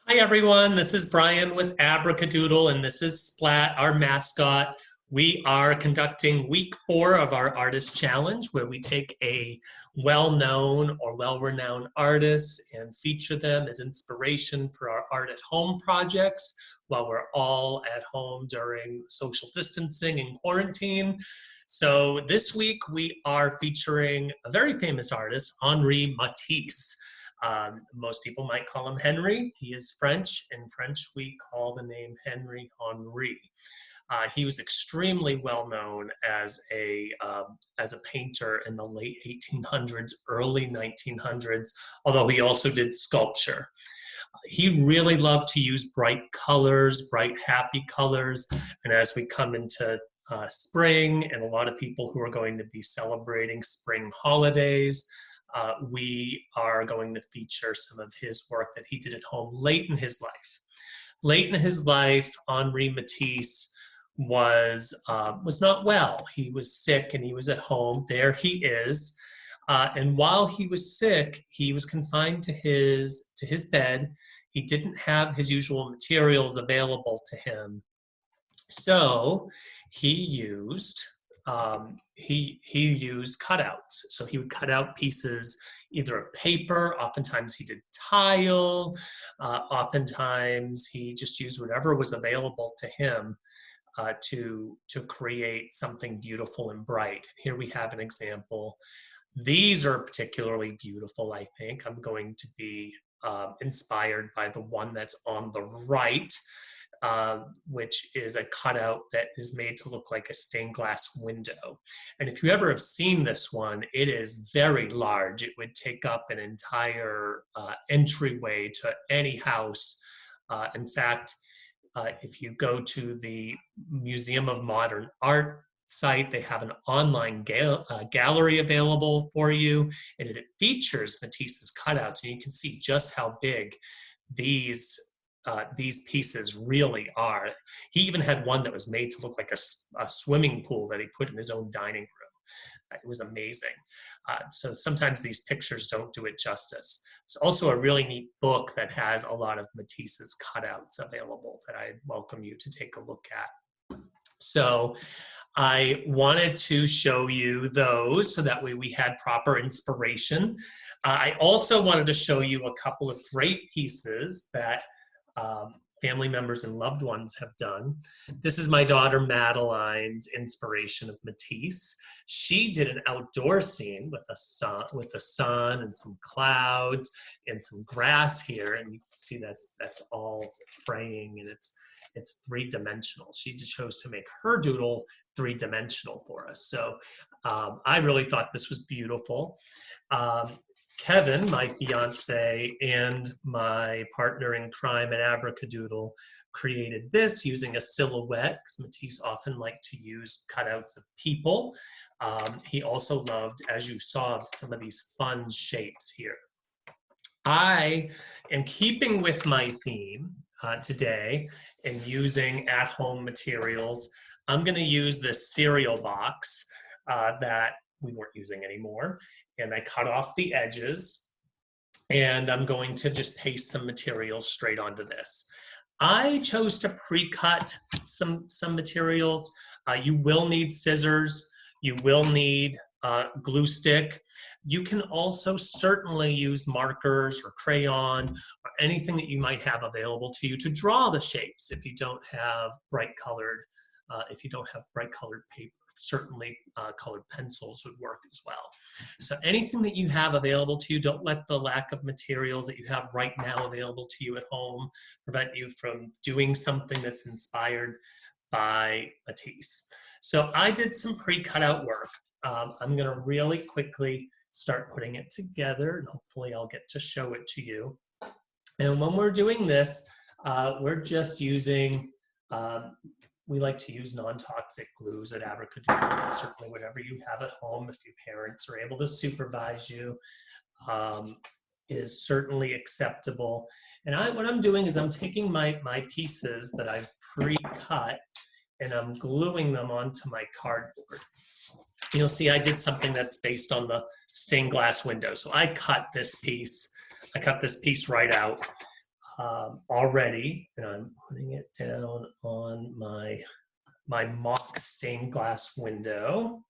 Hi everyone, this is Brian with Abracadoodle and this is Splat, our mascot. We are conducting week 4 of our artist challenge where we take a well-known or well-renowned artist and feature them as inspiration for our art at home projects while we're all at home during social distancing and quarantine. So this week we are featuring a very famous artist, Henri Matisse. Most people might call him Henry. He is French. In French, we call the name Henri. He was extremely well known as a painter in the late 1800s, early 1900s, although he also did sculpture. He really loved to use bright colors, bright, happy colors. And as we come into spring and a lot of people who are going to be celebrating spring holidays, we are going to feature some of his work that he did at home late in his life. Late in his life, Henri Matisse was not well. He was sick and he was at home. There he is. And while he was sick, he was confined to his bed. He didn't have his usual materials available to him. So he used cutouts. So he would cut out pieces either of paper. Oftentimes he did tile. Oftentimes he just used whatever was available to him to create something beautiful and bright. Here we have an example. These are particularly beautiful, I think. I'm going to be inspired by the one that's on the right. Which is a cutout that is made to look like a stained glass window. And if you ever have seen this one, it is very large. It would take up an entire entryway to any house. In fact, if you go to the Museum of Modern Art site, they have an online gallery available for you, and it features Matisse's cutouts, and you can see just how big these pieces really are. He even had one that was made to look like a swimming pool that he put in his own dining room. It was amazing. So sometimes these pictures don't do it justice. There's also a really neat book that has a lot of Matisse's cutouts available that I welcome you to take a look at. So I wanted to show you those so that way we had proper inspiration. I also wanted to show you a couple of great pieces that family members and loved ones have done. This is my daughter Madeline's inspiration of Matisse. She did an outdoor scene with the sun and some clouds and some grass here, and you can see that's all fraying and it's three-dimensional. She chose to make her doodle three-dimensional for us. So I really thought this was beautiful. Kevin, my fiance, and my partner in crime at Abracadoodle created this using a silhouette, because Matisse often liked to use cutouts of people. He also loved, as you saw, some of these fun shapes here. I am keeping with my theme today and using at-home materials. I'm going to use this cereal box that we weren't using anymore, and I cut off the edges, and I'm going to just paste some materials straight onto this. I chose to pre-cut some materials. You will need scissors. You will need glue stick. You can also certainly use markers or crayon or anything that you might have available to you to draw the shapes if you don't have bright colored paper. Certainly colored pencils would work as well. So anything that you have available to you, don't let the lack of materials that you have right now available to you at home prevent you from doing something that's inspired by Matisse. So I did some pre-cut out work. I'm gonna really quickly start putting it together, and hopefully I'll get to show it to you. And when we're doing this, we're just using we like to use non-toxic glues at Abracadoodle. Certainly whatever you have at home, if your parents are able to supervise you, is certainly acceptable. And what I'm doing is I'm taking my pieces that I've pre-cut and I'm gluing them onto my cardboard. You'll see I did something that's based on the stained glass window. So I cut this piece right out. already, and I'm putting it down on my mock stained glass window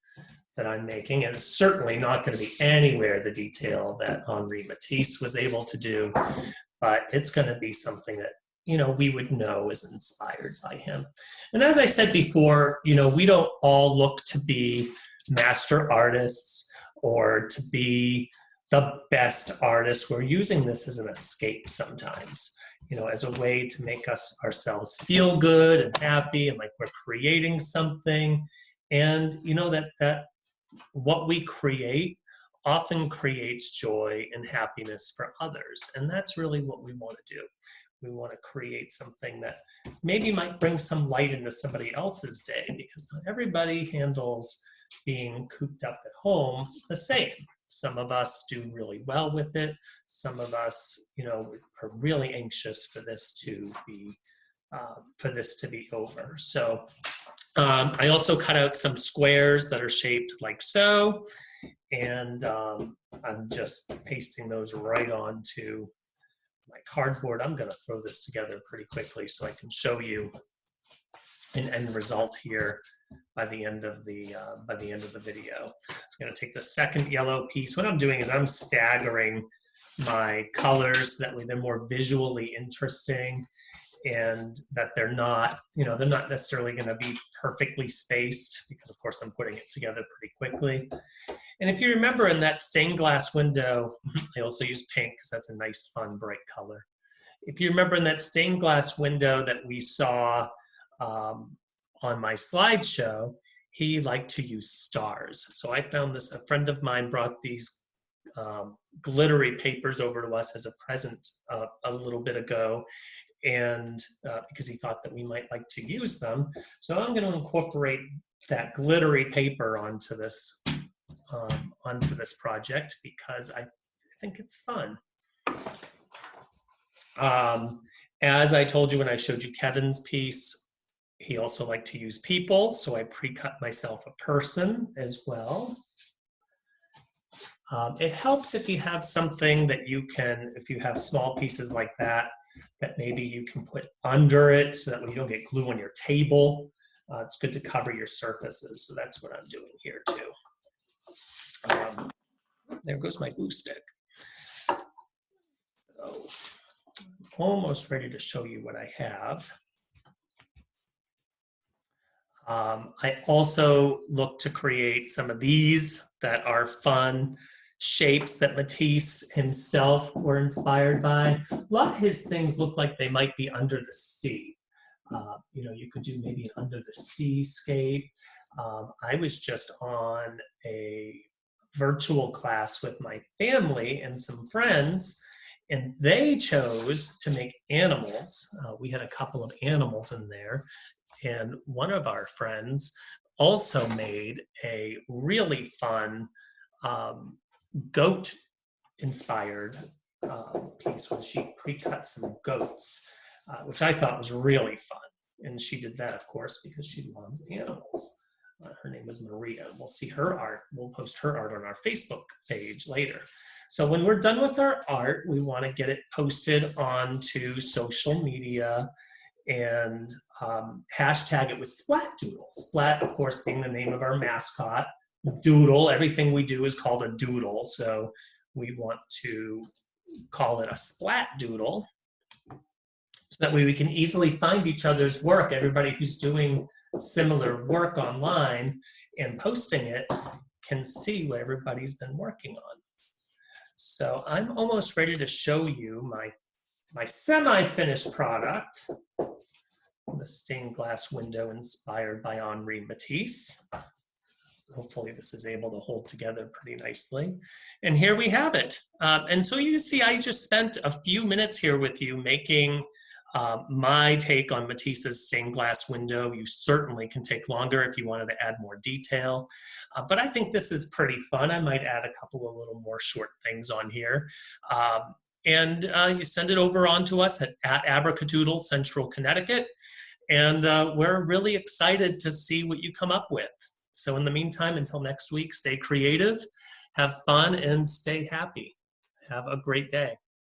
that I'm making. And it's certainly not going to be anywhere the detail that Henri Matisse was able to do, but it's going to be something that, you know, we would know is inspired by him. And as I said before, you know, we don't all look to be master artists or to be the best artists. We're using this as an escape sometimes, you know, as a way to make ourselves feel good and happy and like we're creating something. And, you know, that what we create often creates joy and happiness for others. And that's really what we want to do. We want to create something that maybe might bring some light into somebody else's day, because not everybody handles being cooped up at home the same. Some of us do really well with it. Some of us, you know, are really anxious for this to be over. So I also cut out some squares that are shaped like so, and I'm just pasting those right onto my cardboard. I'm going to throw this together pretty quickly so I can show you an end result here by the end of the video. I'm going to take the second yellow piece. What I'm doing is I'm staggering my colors, that way they're more visually interesting, and that they're not, you know, they're not necessarily going to be perfectly spaced, because of course I'm putting it together pretty quickly. And if you remember in that stained glass window, I also use pink because that's a nice, fun, bright color. If you remember in that stained glass window that we saw on my slideshow, he liked to use stars. So I found this, a friend of mine brought these glittery papers over to us as a present a little bit ago, and because he thought that we might like to use them. So I'm going to incorporate that glittery paper onto this project because I think it's fun. As I told you when I showed you Kevin's piece, he also liked to use people, so I pre-cut myself a person as well. It helps if you have something that you can, if you have small pieces like that, that maybe you can put under it so that way you don't get glue on your table. It's good to cover your surfaces, so that's what I'm doing here too. There goes my glue stick. So, I'm almost ready to show you what I have. I also look to create some of these that are fun shapes that Matisse himself were inspired by. A lot of his things look like they might be under the sea. You know, you could do maybe an under the seascape. I was just on a virtual class with my family and some friends, and they chose to make animals. We had a couple of animals in there, and one of our friends also made a really fun goat-inspired piece where she pre-cut some goats, which I thought was really fun. And she did that, of course, because she loves animals. Her name is Maria. We'll see her art. We'll post her art on our Facebook page later. So when we're done with our art, we want to get it posted onto social media and hashtag it with Splat Doodle. Splat, of course, being the name of our mascot. Doodle, everything we do is called a doodle, so we want to call it a Splat Doodle, so that way we can easily find each other's work. Everybody who's doing similar work online and posting it can see what everybody's been working on. So I'm almost ready to show you my semi-finished product, the stained glass window inspired by Henri Matisse. Hopefully this is able to hold together pretty nicely. And here we have it. And so you see, I just spent a few minutes here with you making my take on Matisse's stained glass window. You certainly can take longer if you wanted to add more detail. But I think this is pretty fun. I might add a couple of little more short things on here. And you send it over on to us at Abracadoodle, Central Connecticut. And we're really excited to see what you come up with. So in the meantime, until next week, stay creative, have fun, and stay happy. Have a great day.